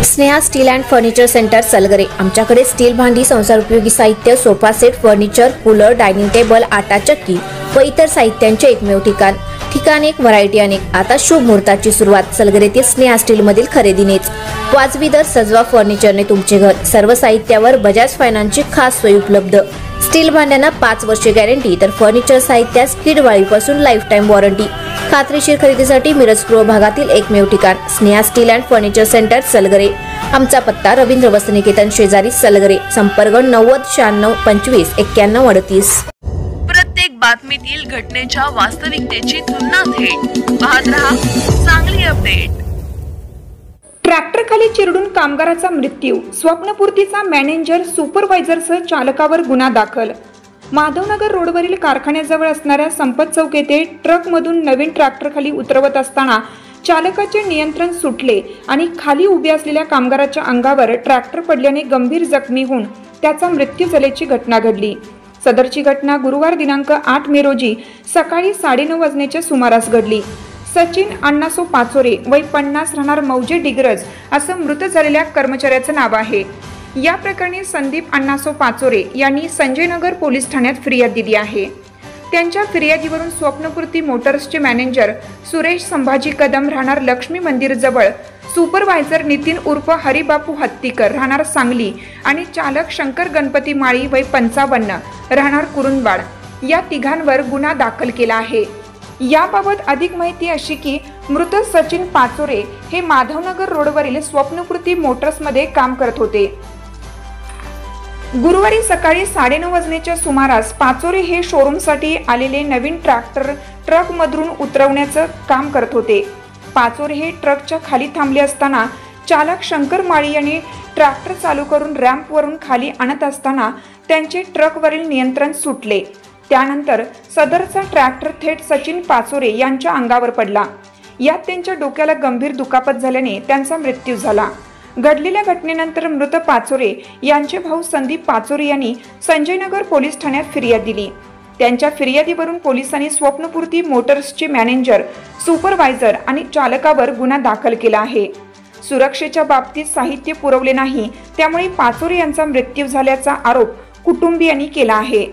Sneha steel and furniture centre Salgare. आमच्याकडे steel भांडी, संसार उपयोगी साहित्य, sofa set, furniture, cooler, dining table, आटा चक्की व इतर साहित्यांचे एकमेव ठिकाण एक, व्हरायटी अनेक। आता शुभ मुहूर्ताची सुरुवात सलगरेतील स्नेहा स्टील मधील खरेदीनेच। वाजवी दर, सजवा फर्निचरने तुमचे घर। सर्व साहित्यावर बजाज फायनान्सची खास सोय उपलब्ध। स्टील भांड्यांना 5 वर्षे गॅरंटी, तर फर्निचर साहित्यास किडवाळीपासून लाईफ टाइम वॉरंटी। खात्रीशीर खरेदीसाठी मिरज पूर्व भागातील एकमेव ठिकाण Sneha steel and furniture centre Salgare. आमचा पत्ता रवींद्र वस्त्रनिकेतन शेजारी सलगरे। संपर्क 90 96 25 91 38। प्रत्येक बातमीतील घटनेच्या वास्तविकतेची तुलना थेट पाहत रहा चांगली अपडेट। ट्रॅक्टर खाली चिरडून कामगाराचा मृत्यू, स्वप्नपूर्तीचा मॅनेजर सुपरवायझरसह चालकावर गुन्हा दाखल। माधवनगर रोडवरील कारखान्याजवळ असणाऱ्या संपत चौक येथे ट्रकमधून नवीन ट्रॅक्टर खाली उतरवत असताना चालकाचे नियंत्रण सुटले आणि खाली उभे असलेल्या कामगाराच्या अंगावर ट्रॅक्टर पडल्याने गंभीर जखमी होऊन त्याचा मृत्यू झाल्याची घटना घडली। सदरची घटना गुरुवार दिनांक 8 मे रोजी सकाळी 9:30 वाजण्याच्या सुमारास घडली। सचिन अण्णासो पाचोरे वय 50 राहणार मौजे डिग्रज असं मृत झालेल्या कर्मचाऱ्याचं नाव आहे। या प्रकरणी संदीप अण्णासो पाचोरे यांनी संजयनगर पोलीस ठाण्यात फिर्याद दिली आहे। त्यांच्या फिर्यादीवरून स्वप्नपूर्ती मोटर्सचे मॅनेजर सुरेश संभाजी कदम राहणार लक्ष्मी मंदिर जवळ, सुपरवायझर नितीन उर्फ हरिबापू हत्तीकर राहणार सांगली आणि चालक शंकर गणपती माळी वय 55 राहणार कुरुंदवाड या तिघांवर गुन्हा दाखल केला आहे। याबाबत अधिक माहिती अशी की मृत सचिन पाचोरे हे माधवनगर रोडवरील स्वप्नपूर्ती मोटर्समध्ये काम करत होते। गुरुवारी सकाळी 9:30 वाजण्याच्या सुमारास पाचोरे हे शोरूमसाठी आलेले नवीन ट्रॅक्टर ट्रकमधून उतरवण्याचं काम करत होते। पाचोरे हे ट्रकच्या खाली थांबले असताना चालक शंकर माळी यांनी ट्रॅक्टर चालू करून रॅम्पवरून खाली आणत असताना त्यांचे ट्रकवरील नियंत्रण सुटले। त्यानंतर सदरचा ट्रॅक्टर थेट सचिन पाचोरे यांच्या अंगावर पडला। यात त्यांच्या डोक्याला गंभीर दुखापत झाल्याने त्यांचा मृत्यू झाला। घडलेल्या घटनेनंतर मृत पाचोरे यांचे भाऊ संदीप पाचोरे यांनी संजयनगर पोलीस ठाण्यात फिर्याद दिली। त्यांच्या फिर्यादीवरून पोलिसांनी स्वप्नपूर्ती मोटर्सचे मॅनेजर, सुपरवायझर आणि चालकावर गुन्हा दाखल केला आहे। सुरक्षेच्या बाबतीत साहित्य पुरवले नाही, त्यामुळे पाचोरे यांचा मृत्यू झाल्याचा आरोप कुटुंबियांनी केला आहे।